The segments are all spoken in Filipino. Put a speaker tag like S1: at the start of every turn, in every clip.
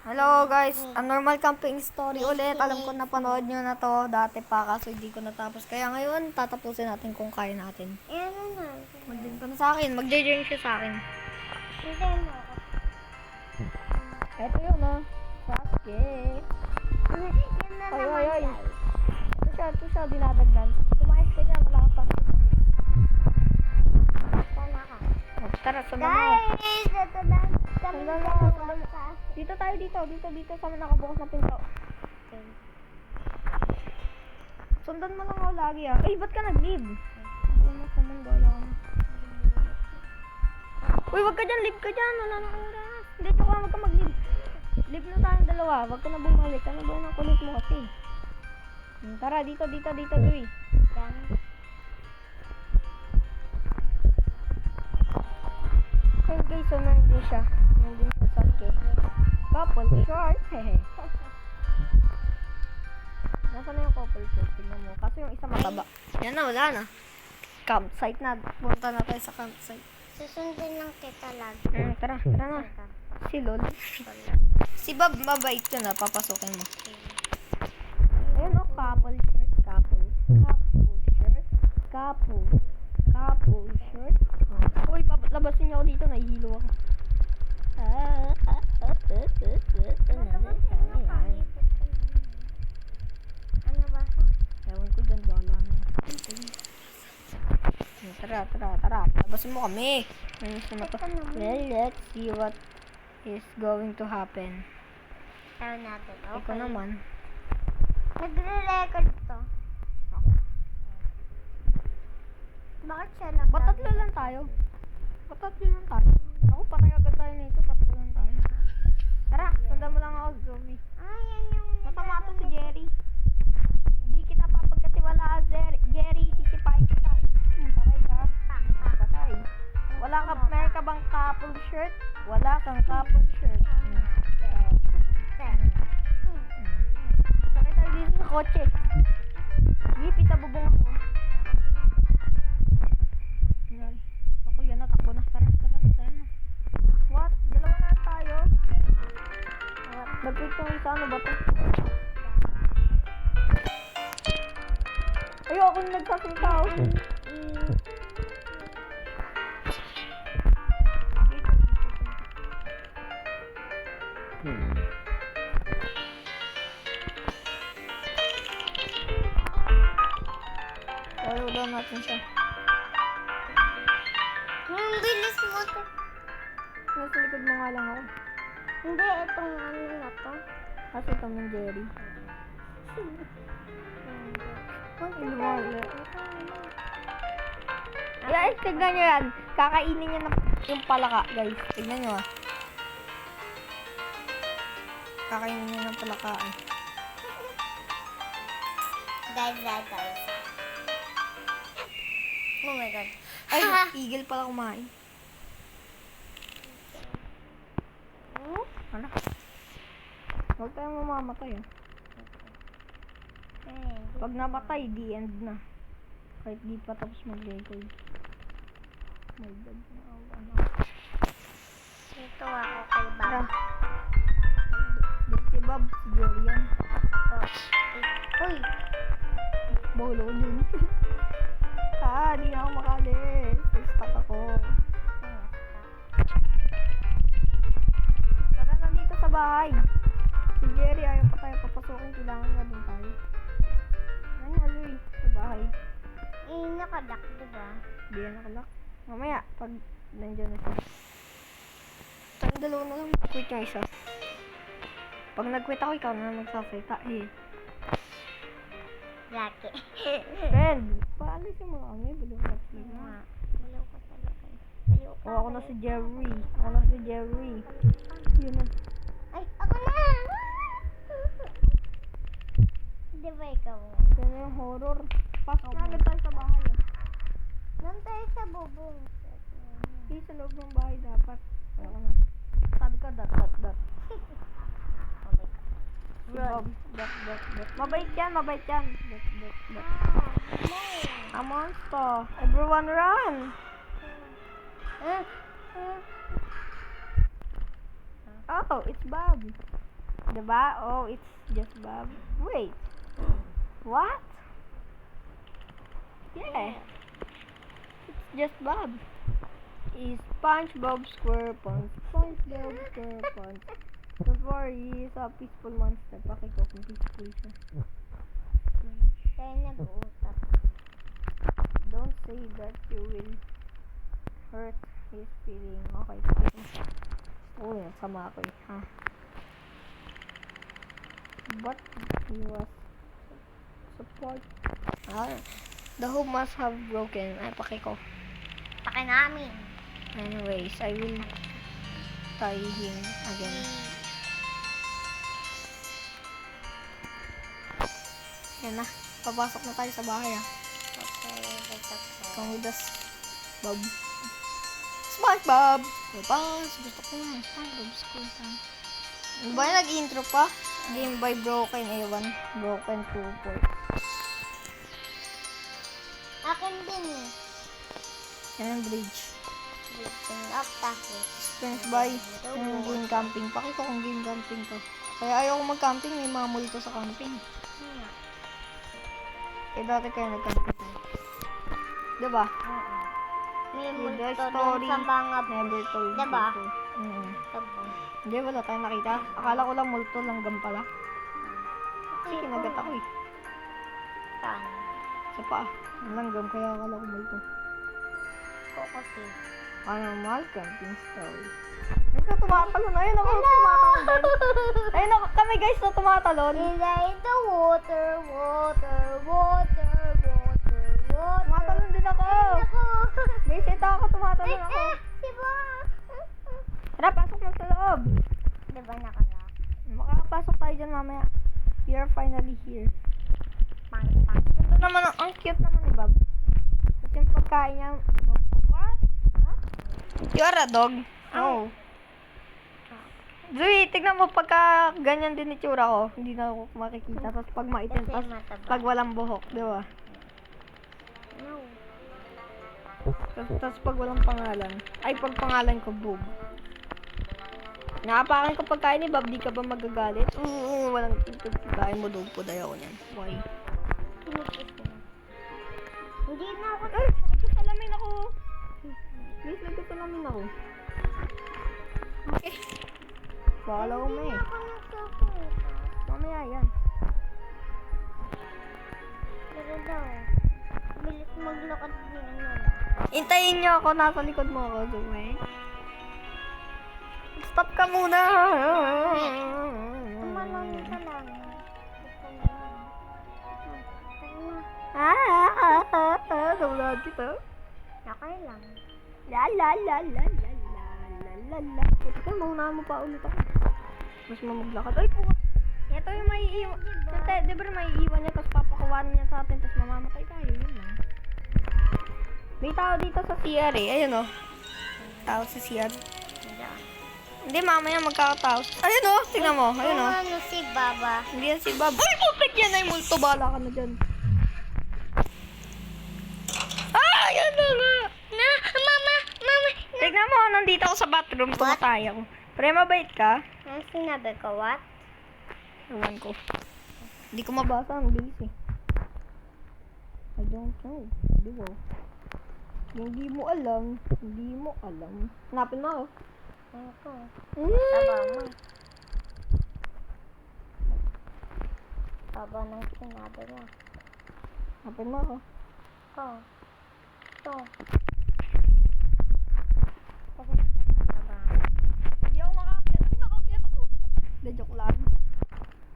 S1: Hello guys, a normal camping story ulit. Alam ko napanood nyo na to dati pa kaso hindi ko natapos. Kaya ngayon, tatapusin natin kung kaya natin.
S2: Ano na?
S1: Mag-join ka na sa akin. Mag-join siya sa akin.
S2: Hindi mo.
S1: Eto yun oh. Sasuke.
S2: Yan na
S1: Oy,
S2: naman
S1: oy, oy.
S2: guys.
S1: Ito siya, dinadagdag. Kumayos ka dyan, wala ka pa.
S2: Wala ka.
S1: Oh, tara, sundan mo.
S2: Guys, ito na. Kami
S1: Sundan mo,
S2: dalawa
S1: sundan mo.
S2: sa
S1: Dito tayo, dito sa nakabukas na pinto. Sundan mo lang ako lagi ah. Ay, ba't ka nag-leave? Wala mo sa mundo, wala ka na. Uy, wag ka dyan, leave ka dyan. Wala na oras. Hindi, tsaka wag ka mag-leave. Leave na tayong dalawa. Wag ka na bumalik. Ano ba yung kulit mo kasi? Tara, dito, Dewey. Ayun guys, so meron din siya. Meron din siya sa couple short. Hehe. Nasaan na yung couple short? Tignan mo. Kasi yung isa mataba. Yan na, wala na. Campsite na. Punta na tayo sa campsite.
S2: Susundin lang kita lang.
S1: Tara na. Si Lol. Si Bob, mabait yun na. Papasukin mo. Ayun o, couple shirt. Couple shirt. Couple shirt. Uy, labasin niyo ako dito. Nahihilo ako.
S2: Ano ba sa?
S1: Ewan ko dyan, bahala na. Tara. Labasin mo kami. Well, let's see what is going to happen.
S2: Ayaw natin.
S1: Ikaw
S2: Okay.
S1: naman.
S2: Nagre-record to. Bakit siya lang?
S1: Ba't tatlo lang tayo? Ako, patay agad tayo nito. Tatlo lang tayo. Tara, sundan mo lang ako, Zoe.
S2: Yan yung...
S1: Masama to si Jerry. Hindi kita papagkatiwalaan, Jerry. Sisipain kita. Patay ka. Patay. Meron ka bang couple shirt? Wala kang couple shirt. Sakay tayo dito sa kotse. Yipi sa bubong ako. Ako yan, natakbo na. Tara na. What? Dalawa na tayo. What? Nag-click yung isa, ano ba to? Ayoko na nagsasalita. Follow daw natin siya.
S2: Ang bilis mo to.
S1: Nasa likod mo nga lang ako.
S2: Hindi, itong ano na to.
S1: Kasi ito yung Jerry. Hindi mo ulit. Guys, tignan nyo yan. Kakainin niya yung palaka, guys. Tignan nyo ah. Kakainin niya ng palakaan.
S2: Guys. Oh my God.
S1: Ay, eagle pala kumain. Ano? Huwag tayong mamamatay ah. Pag namatay, the end na. Kahit di pa tapos mag-record. My God.
S2: Ito ako kay
S1: Tara.
S2: Bob.
S1: Doon si Bob, si Jerry yan.
S2: Uy!
S1: Bolo dun. Di na ako makalis. Stuck ako. Tara na dito sa bahay. Si Jerry ayaw pa tayo papasukin. Kailangan nga dun tayo. Ano nga, Louie? Sa bahay.
S2: Nakadak, diba?
S1: Di yan nakalak. Mamaya, pag nandiyan na siya. Tayong dalawa na lang. Quit yung isa. Pag nag-quit ako, ikaw na magsasalita.
S2: Laki.
S1: Friend, paalisin mo kami. Baliw ka sila.
S2: Balaw ka talaga.
S1: O, ako na si Jerry. Yun na.
S2: Ay, ako na! Di ba ikaw?
S1: Yan na yung horror. Pasok na agad tayo sa bahay.
S2: Doon tayo sa bubong.
S1: Hindi sa loob ng bahay dapat. Ako na. Sabi ka, dot. Si Bob. Dot. Mabait yan. Dot. A monster. Everyone run. Oh, it's Bob. Diba? Oh, it's just Bob. Wait. What? Yeah. It's just Bob. Is SpongeBob SquarePants. SpongeBob SquarePants. Don't worry, he's a peaceful monster. Pakiko kung peaceful siya.
S2: Tayo nag-uusap.
S1: Don't say that you will hurt his feeling. Okay. Uy, sama ako eh. Ha? But he was support. The hoop must have broken. Ay, pakiko.
S2: Pake namin.
S1: Anyways, I will tie him again. Yan na. Papasok na tayo sa bahay ah.
S2: Okay, let's go.
S1: Come with us, Bob. SpongeBob! Bob, gusto ko na. SpongeBob SquarePants. Ano ba yung nag-intro pa? Game by Broken A1. Broken 2
S2: Akin din eh.
S1: Yan ang bridge.
S2: Lifting up tapos.
S1: Friends by game camping. Pakita kung game camping to. Kaya ayaw ko mag-camping. May mga multo sa camping. Eh dati kayo nag-camping. Diba?
S2: May
S1: The
S2: multo doon
S1: story
S2: sa mga
S1: never told.
S2: Diba?
S1: before.
S2: Tabo.
S1: Hindi, wala tayong nakita. Akala ko lang multo, langgam pala. Kasi kinagat ako eh.
S2: Saan?
S1: Sa paa. Ang langgam, kaya akala ko multo.
S2: Kasi.
S1: Normal camping story. Ayun ka, tumatalon. Ayun ako, tumatalon din. Ayun ako, kami guys na tumatalon.
S2: In the water, water, water, water, water.
S1: Tumatalon din ako.
S2: Ako.
S1: Guys, ito ako, tumatalon ako.
S2: Diba?
S1: Tara, pasok lang sa loob.
S2: Diba nakalak?
S1: Makakapasok tayo dyan mamaya. We are finally here.
S2: Pangit.
S1: Ito naman, ang cute naman ni Bob. Kasi yung pagkain niya, what? You are a dog? Oh. Zoe, tignan mo pagka ganyan din itsura ko, hindi na ako makikita. Tapos pag maitim,
S2: Kasi
S1: tapos
S2: mataba.
S1: pag walang buhok, di ba?
S2: No.
S1: Tapos pag walang pangalan, ay pag pangalan ko, Bob. Nakapakan ko pagkain ni Bob, di ka ba magagalit? Walang pagkain mo, dog po, dayaw ko niyan. Why?
S2: Kinikis mo. Hindi na ako.
S1: Ay, nagkasalamin ako. Please, nagkasalamin ako. Okay. Bakala ko may.
S2: Hindi na ako nagsasalita.
S1: Mamaya yan.
S2: Pero daw, bilis maglakad ni ano.
S1: Hintayin niyo ako, nasa likod mo ako, Zoe. Stop ka muna!
S2: Tumalong ka lang. Gusto mo lang.
S1: Naulad kita.
S2: Okay lang.
S1: La la la la la la la la la. Ito, maunahan mo pa ulit ako. Mas mamaglakad. Ay, po! Ito yung may iwan. Di ba may iwan niya, tapos papakuwanan niya sa atin, tapos mamamatay tayo. Yun lang. May tao dito sa CR eh. Ayun o. Tao sa CR. Hindi, mamaya magkakatao. Ayun o, tingnan mo. Ayun o.
S2: Ano si Baba?
S1: Hindi yan si Bob. Ay, putik yan ay multo. Bala ka na dyan. Ah, yan na nga.
S2: Mama!
S1: Tignan mo, nandito ako sa bathroom. Tumatay ako. Pre, mabait ka?
S2: Ano sinabi ko? What?
S1: Ewan ko. Hindi ko mabasa. Ang bilis eh. I don't know. Hindi mo. Hindi mo alam. Hindi mo alam. Hanapin mo ako.
S2: Ano ko?
S1: Taba
S2: mo. Taba ng sinabi mo.
S1: Hanapin mo ako.
S2: Ko. Ito.
S1: Hindi ako makakit. Ay, nakakit ako. Hindi, joke lang.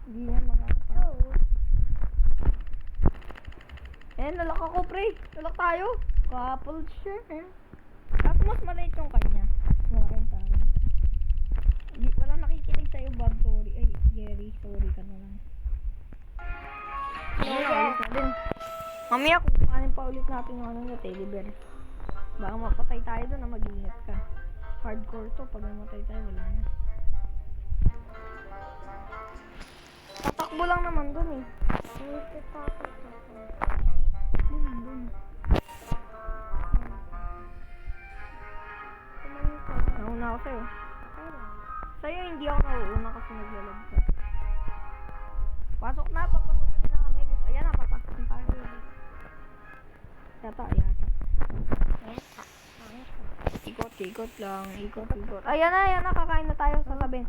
S1: Hindi yan makakit. Nalak ako, pre. Nalak tayo. Couple shirt, eh. Tapos mas maliit yung kanya. Malaking tayo. Walang nakikinig sa'yo, Bob. Sorry. Ay, Gary. Sorry ka na lang. Ayun, alis na din. Mamaya, kukuhanin pa ulit natin yung ano na teddy bear. Baka mapatay tayo doon na mag-ingat ka. Hardcore to. Pag namatay tayo, wala na. Tatakbo lang naman doon eh. Nauna ako sa'yo. Sa'yo hindi ako nauuna kasi naglalab ka. Pasok na, papasukin na kami. Ayan na, papasok na tayo. Yata. Ikot lang. Ayan na, kakain na tayo, sasabihin.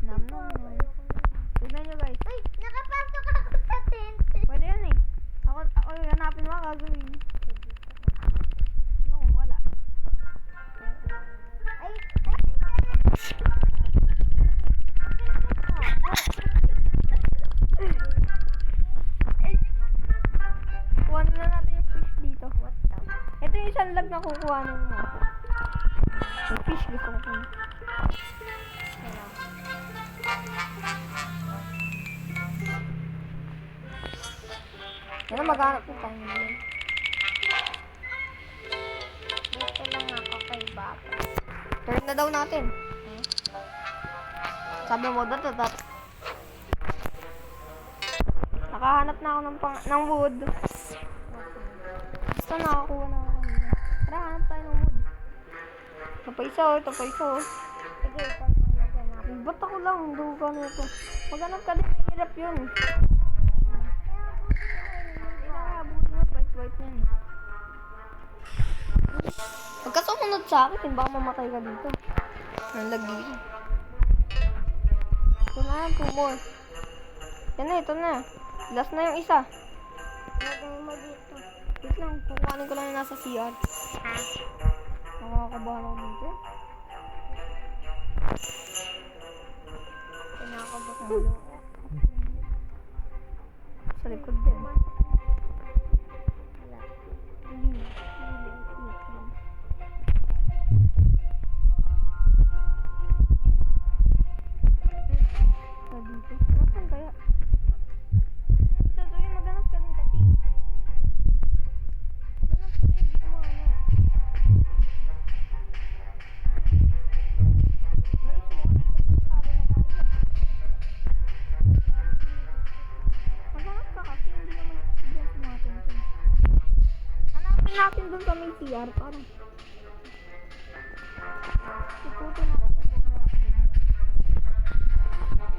S1: Nam. Tignan nyo guys.
S2: Uy, nakapasok ako sa tent.
S1: Pwede yan eh. Ako hanapin mo, gagawin. Ano kung wala?
S2: Ay,
S1: Kuhanin na natin yung fish dito. Ito yung isang lag na kukuhanin mo. Yung fish gusto ko kung. Yan na, maghanap po tayo ngayon.
S2: dito lang ako kay Baba.
S1: Turn na daw natin. Sabi mo, dat. Nakahanap na ako ng wood. Basta nakakuha na ako kanina. Tara, hanap tayo ng wood. Ito pa isa.
S2: Sige, ito na naganap.
S1: Ba't ako lang? Duga na ito. Maghanap ka din, mahirap yun. White yan. Pagka sumunod sa akin, baka mamatay ka dito. Ang lagi. Ito na, 2 more. Ito na. Last na yung isa.
S2: Lagay mo dito.
S1: Wait lang, kukuhanin ko lang yung nasa CR.
S2: Ha?
S1: Nakakabahan ako dito.
S2: Pinakabot
S1: Ano? Sa likod din. Nasaan kaya? Isa doon, maghanap ka din kasi. Maghanap ka din, hindi ko mahanap. Guys, sabi na tayo. Maghanap ka kasi, hindi naman dyan sumatin dyan. Hanapin natin doon sa may CR, parang. Ikutin natin.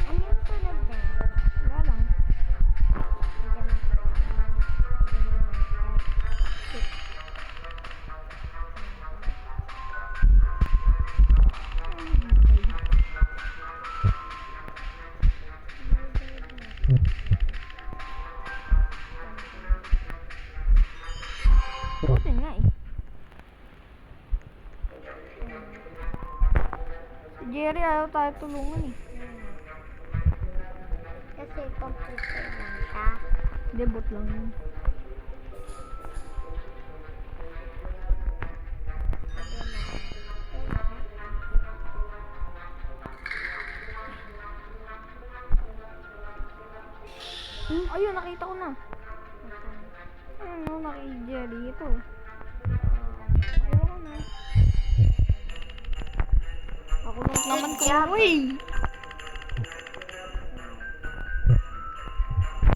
S2: Ano yung tulad din?
S1: Wala lang. Buti nga eh. Si Jerry ayaw tayo tulungan eh.
S2: Kasi computer lang siya.
S1: Debut lang yun. Ayun, nakita ko na. Ayun, naki-Jerry ito. Ayun na. Ako lang naman kumawi.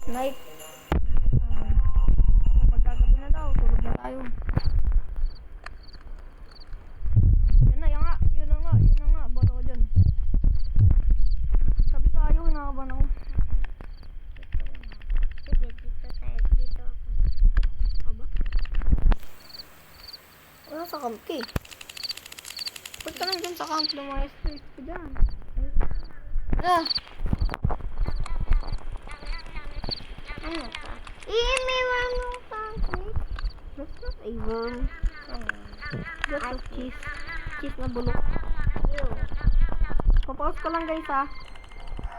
S1: Night. Magkagabi na daw. Tulog na tayo. Yun na nga. Bota ko dyan. Sabi tayo, hinakaban ako.
S2: Sige, dito tayo. Dito ako.
S1: Aba? Wala sa camp eh. Ba't ka lang dyan sa camp? Lumayas ko dyan. Ah!
S2: Ano ka? May worm yung concrete.
S1: That's not a worm. That's a cheese. Cheese na bulok.
S2: Ew.
S1: Papaus ko lang guys ha.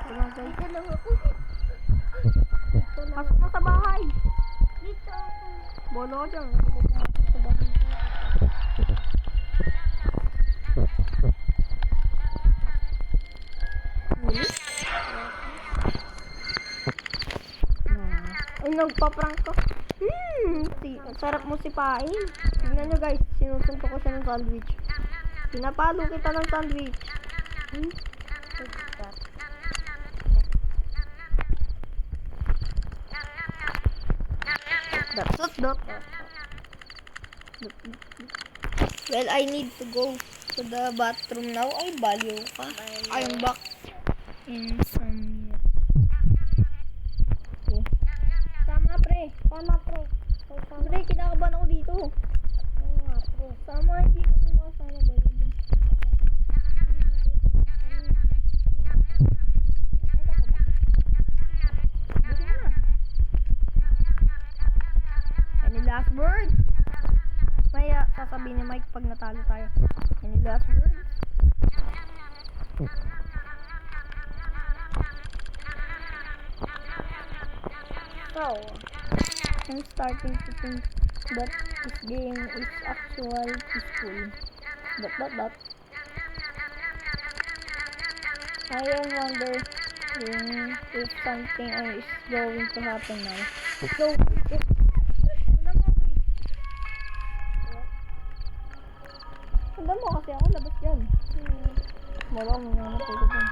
S1: Tingnan guys.
S2: Dito lang ako. Dito lang.
S1: Pasok na sa bahay.
S2: Dito ako.
S1: Bolo ko dyan. Hindi ko pumasok sa bahay. Really? Ay, nagpa-prank ko. Sarap mo sipain. Tingnan nyo guys, sinusuntok ko siya ng sandwich. Pinapalo kita ng sandwich. Dot. Well, I need to go to the bathroom now. Ay, baliw ka. I'm back in some minutes.
S2: Tama, pre.
S1: Pre, kinakabahan ako dito.
S2: Oo nga, pre.
S1: Sama, hindi kami makasama ba yun? Ay, ka pa ba? Buti na. Any last word? May sasabihin ni Mike pag natalo tayo. Any last words?
S2: So,
S1: I'm starting to think that this game is actually peaceful. But I am wondering if something is going to happen now. So, tanda mo kasi ako labas yan. Wala mo nga natulog yan.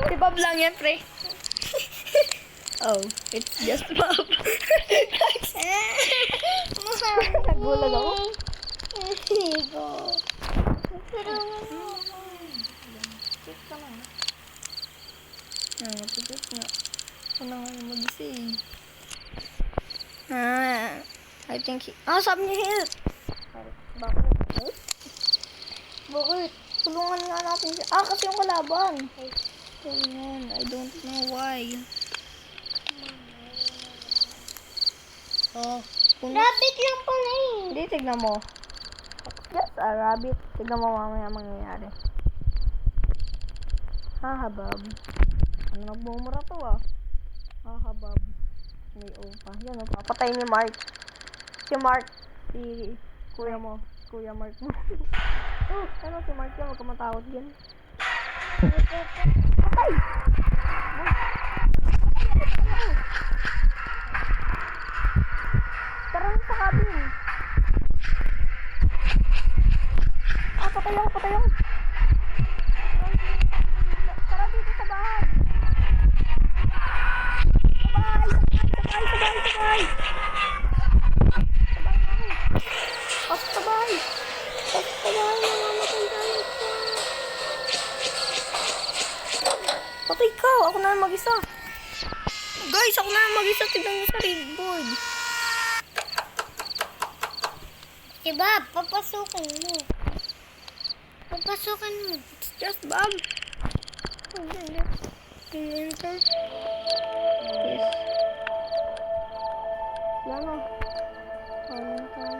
S1: Si Bob lang yan, pre. Oh, it's just Bob. Nagulag ako.
S2: Higo. Pero
S1: Check ka lang. Matutut nga. Ako na nga yung mag-isay. I think sabi niya help.
S2: bakit?
S1: Bakit? Tulungan nga natin siya. Kasi yung kalaban. So yan, I don't know why.
S2: Rabbit lang pala eh.
S1: Hindi, tignan mo. Just a rabbit. Tignan mo mamaya mangyayari. Hahabab. Ano nagbumura to Hahabab. May pa. Yan papatay ni Mark. Si Mark. Si kuya mo. Kuya Mark mo. Ano si Mark yan? Huwag ka matawad yan. Patay! Tara na sa cabin. Patay ako. Tara dito sa bahay. Sabay. Sabay. Namamatay tayo. Patay ka. Ako na mag-isa. Guys, ako na mag-isa. Tignan niyo sa board.
S2: Diba, papasukin mo.
S1: It's just Bob. Enter. Yes. Wala na. Walang tayo.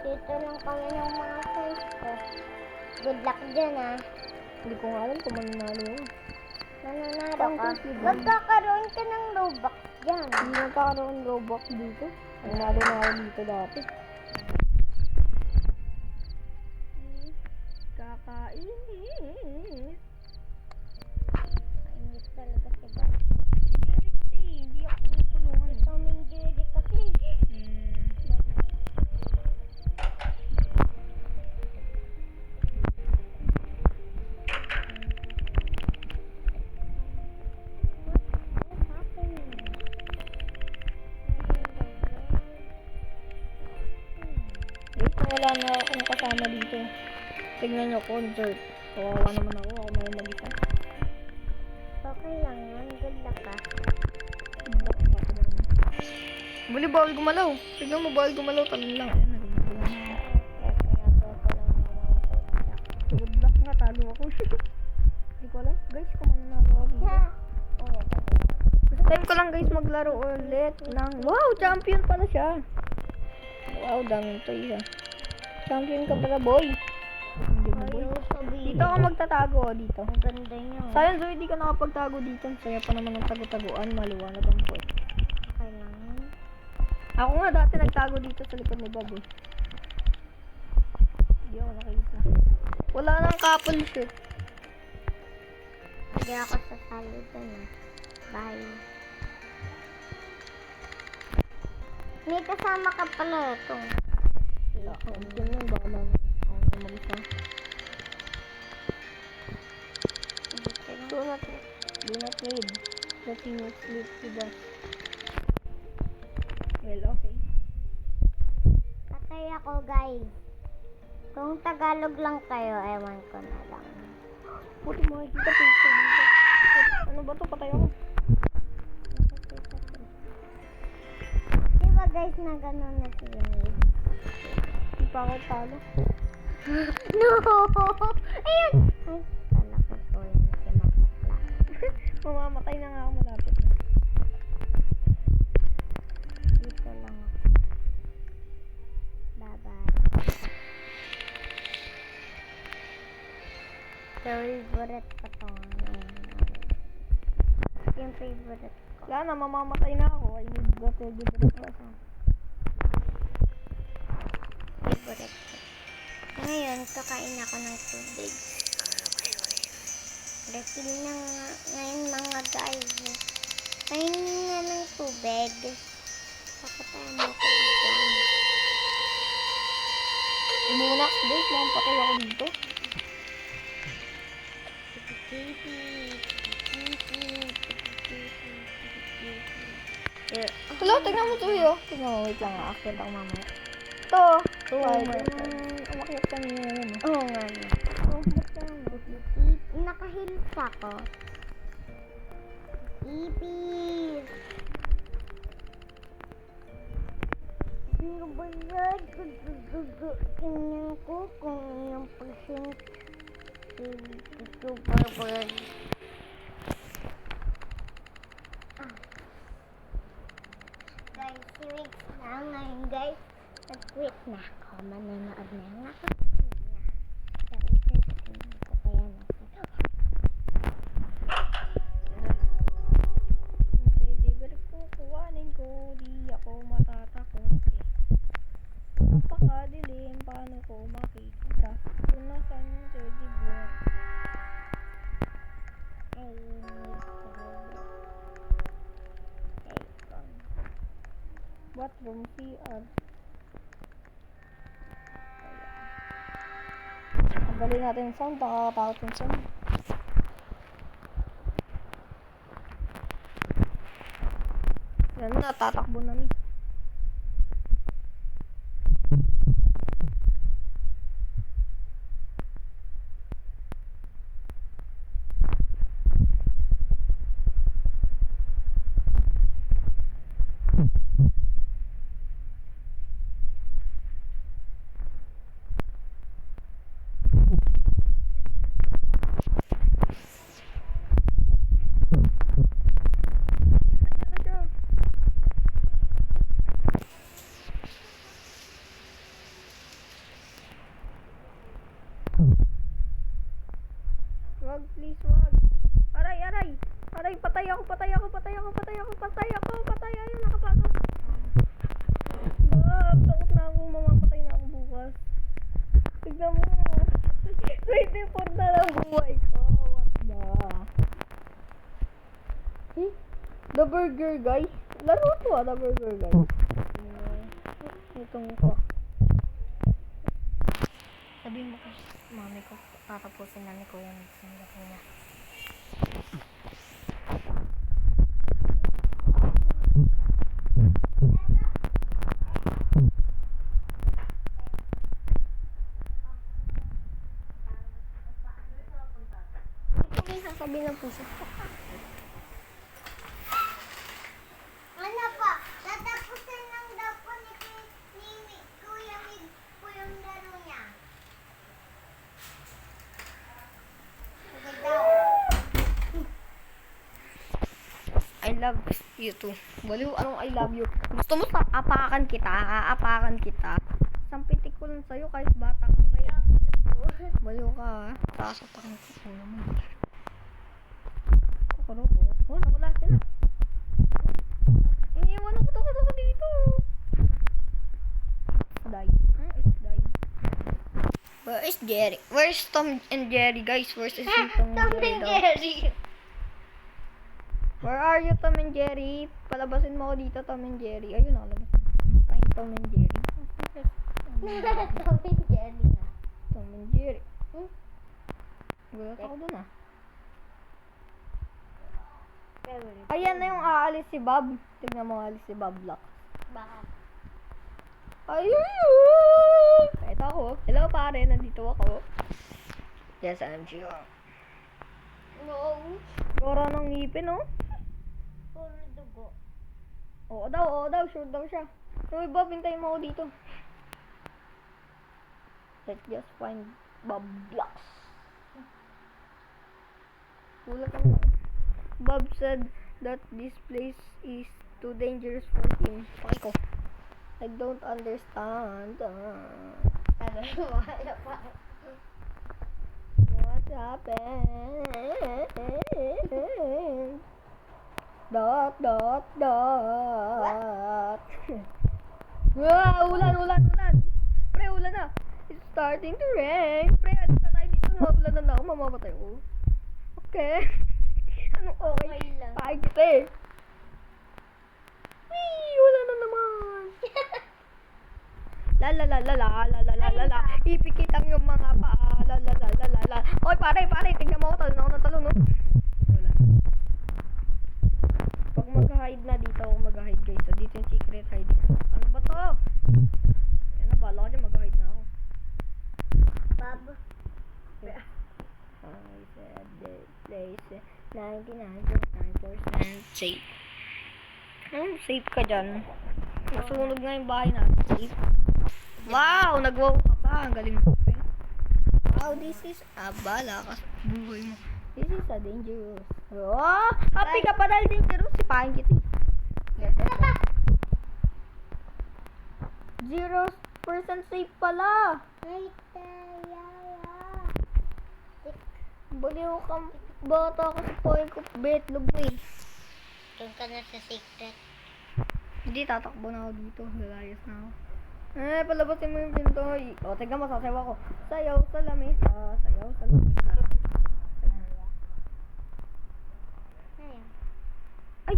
S2: Dito lang kami ng mga friends ko. Good luck dyan
S1: Hindi ko nga alam kung mananalo yun.
S2: Nananaro ka. Magkakaroon ka ng Robux dyan.
S1: Hindi nagkakaroon Robux dito. Nanalo na ako dito dati. Kakainit.
S2: Mainit talaga si Bob.
S1: Jerry kasi, hindi ako tinutulungan.
S2: Toming Jerry kasi.
S1: Wala na akong kasama dito. Tignan nyo, concert. Kawawa naman ako na yung mag-isa.
S2: Okay lang yan. Good luck ka.
S1: Buli, bawal gumalaw. Tignan mo, bawal gumalaw. Talon lang. Ayan, nagumalaw na. Good luck nga, talo ako. Hindi ko alam. Guys, kung mananalo ako dito. First time ko lang guys maglaro ulit ng... Wow, champion pala siya. Wow, daming toys Champion ka pala, boy. Hindi mo, boy. Dito ako magtatago, dito.
S2: Ang ganda niya.
S1: Sayang, Zoe, di ka nakapagtago dito. Saya pa naman ng tago-taguan. Maliwanag ang point.
S2: Okay lang.
S1: Ako nga dati nagtago dito sa likod ni Bob Hindi ako nakita. Wala nang couple shoot.
S2: Hindi ako sasali dun Bye. May kasama ka pala ito.
S1: Wala. Diyan lang, baka lang ako na mag-isa. Do not trade. The team will sleep with us. Well, okay.
S2: ako, guys. Kung Tagalog lang kayo, ewan ko na lang.
S1: Puti mo, kita picture dito. Ano ba to? Patay ako.
S2: Di ba guys, na gano'n na si Winnie?
S1: Di pa ako talo.
S2: No! Ayun! Ay, kala ko po yun si Mapatla.
S1: Mamamatay na nga ako malapit na.
S2: Dito lang ako. Bye-bye. Favorite ko to. Yung favorite ko.
S1: Wala na, mamamatay na ako. I need the teddy bear pa.
S2: Favorite ko. Ngayon, kakain ako ng tubig. Refill na nga ngayon mga guys. Kain na ng tubig. Papatayan mo ako dito.
S1: Imunak, guys. Mamamatay ako dito. Hello, tignan mo to yun. Tignan mo, wait lang. Akit ako mamaya. Ito. Umakyat kanina yun.
S2: Oo nga.
S1: Umakyat ka naman.
S2: Nakahills ako. Ipis! Ano ba yan? Tingnan ko kung yung percent super bird. Guys, 2 weeks na ngayon guys. Nag-quit na ako. Manonood na lang ako. Pero interesting ko kaya na.
S1: Yung teddy bear ko, kuwanin ko. Di ako matatakot eh. Napakadilim. Paano ko makikita kung nasaan yung teddy bear?
S2: Ay,
S1: Bathroom, CR. Tanggalin natin yung sound. Nakakatakot yung sound. Yan na, tatakbo namin. Wag, please, wag. Aray, aray. Aray, patay ako. Ayun, nakapasok. Bab, takot na ako. Mamamatay na ako bukas. Tignan mo. 24 na lang buhay ko. What the? The burger guy. Laro to the burger guy. Itong ko.
S2: sabihin mo kay mami ko, tatapusin na ni Kuya ng sinabi niya.
S1: Ito may sasabihin ng puso.
S2: Ano pa? Tatapusin lang daw po ni Kuya Mig po yung laro niya. Sige daw.
S1: I love you too. Baliw, anong I love you? Gusto mo apakan kita? Aapakan kita. Sampitik ko lang sa'yo kahit bata ka pa eh. Baliw ka ha. Sasapakan ko po naman. Kukuro ko. Oh, nawala sila. Iniiwan ako dito. It's die. It's die. Where is Jerry? Where's Tom and Jerry, guys? Where's Tom and Jerry? Where are you, Tom and Jerry? Palabasin mo ako dito, Tom and Jerry. Ayun, nakalabas. Find Tom and Jerry.
S2: Tom and Jerry na.
S1: Tom and Jerry. Gulat ako dun ah. Ayan na yung aalis si Bob. Tignan mo aalis si Bob Black.
S2: Bakit?
S1: Ayun! Ito ako. Hello pare, nandito ako. Yes, I'm Gio.
S2: No.
S1: Gora ng ngipin, oh.
S2: Puro dugo.
S1: Oo daw, sure daw siya. Yung iba, pintayin mo ako dito. Let's just find Bob Blocks. Wala ka lang. Bob said that this place is too dangerous for him. Pakay ko. I don't understand.
S2: Ano wala pa.
S1: What happened? Dot. Wow, ulan. Pre, ulan na. It's starting to rain. Pre, alis na tayo dito. Ulan na ako. Mamamatay ko. Okay. Anong okay?
S2: Okay lang.
S1: Pakay kita eh. Wee, ulan na naman. La. Ipikit ang yung mga paa. La. Oy, pare. Tingnan mo ako. Talon ako na talon, no? Wala. Pag mag-hide na dito ako mag-hide, guys. So, dito yung secret hiding spot. Ano ba to? Yan na, bala ko dyan. Mag-hide na ako.
S2: Bob.
S1: I said this place is 99.9% safe. Safe ka dyan. Masunog nga yung bahay natin. Safe. Wow! Nag-wow ka pa. Ang galing mo. Wow, this is a bala ka sa buhay mo. This is a dangerous. Oh! Happy ka pa dahil dangerous. Sipahin kita. 0% safe pala.
S2: Wait, yaya.
S1: Baliw ka. Bata ka sa poin ko. Betlog mo eh.
S2: Doon ka na sa secret.
S1: Hindi, tatakbo na ako dito. Lalayas na ako. Palabasin mo yung pinto. O, tignan mo, sasayaw ako. Sayaw sa lamesa.
S2: Ayan.
S1: Ay!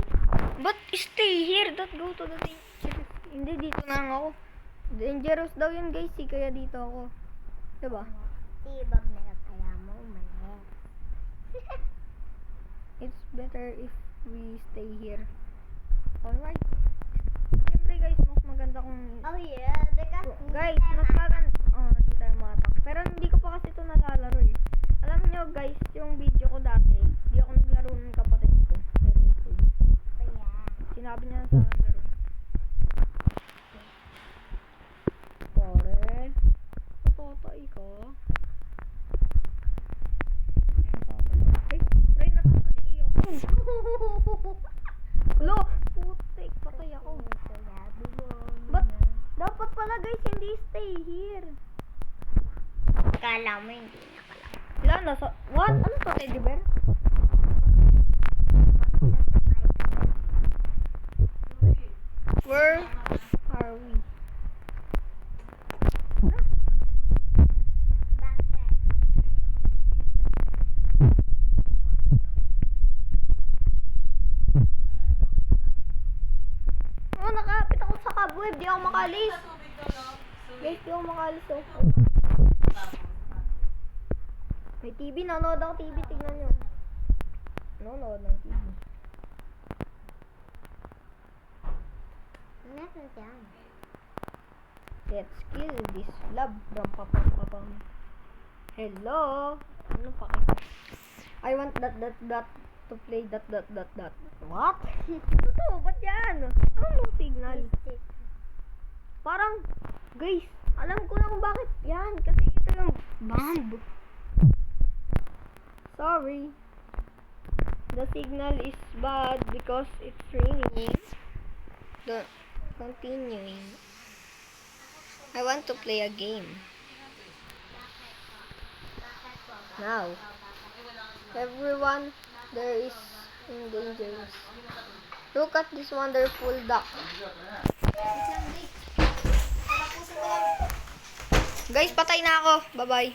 S1: But stay here. Don't go to the dangerous. Hindi, dito na lang ako. Dangerous daw yun, guys. Kaya dito ako. Diba?
S2: Si Bob na lang kaya mo umalis.
S1: It's better if we stay here. Alright. Siyempre, guys, mas maganda kung...
S2: Oh yeah, because
S1: Guys, mas maganda... Oh, hindi tayo matak. Pero hindi ko pa kasi ito nalalaro eh. Alam nyo, guys, yung video ko dati, hindi ako naglaro ng kapatid ko. Pero ito.
S2: Kaya.
S1: Sinabi niya sa akin laro. Pare, natatay ka. Ay, Ray, natatay iyo. Lo, putik, patay ako. Ba't dapat pala guys, hindi stay here.
S2: Kala mo hindi na pala.
S1: Ilan na sa... What? Ano to, teddy bear? Where are we?
S2: Bakit?
S1: Oh, nakapit ako sa cobweb. Di ako makalis. Guys, di ako makalis. Oh. May TV. Nanonood ako TV. Tignan nyo. Nanonood ng TV.
S2: Nasaan dyan?
S1: Let's kill this lab. Ram-pam-pam-pam. Hello? Ano pa kayo? I want that to play that. What? Ano to? Ba't yan? Ano signal? Parang, guys, alam ko na kung bakit yan. Kasi ito yung bomb. Sorry. The signal is bad because it's raining. Continuing. I want to play a game. Now, everyone, there is in danger. Look at this wonderful duck. Guys, patay na ako. Bye-bye.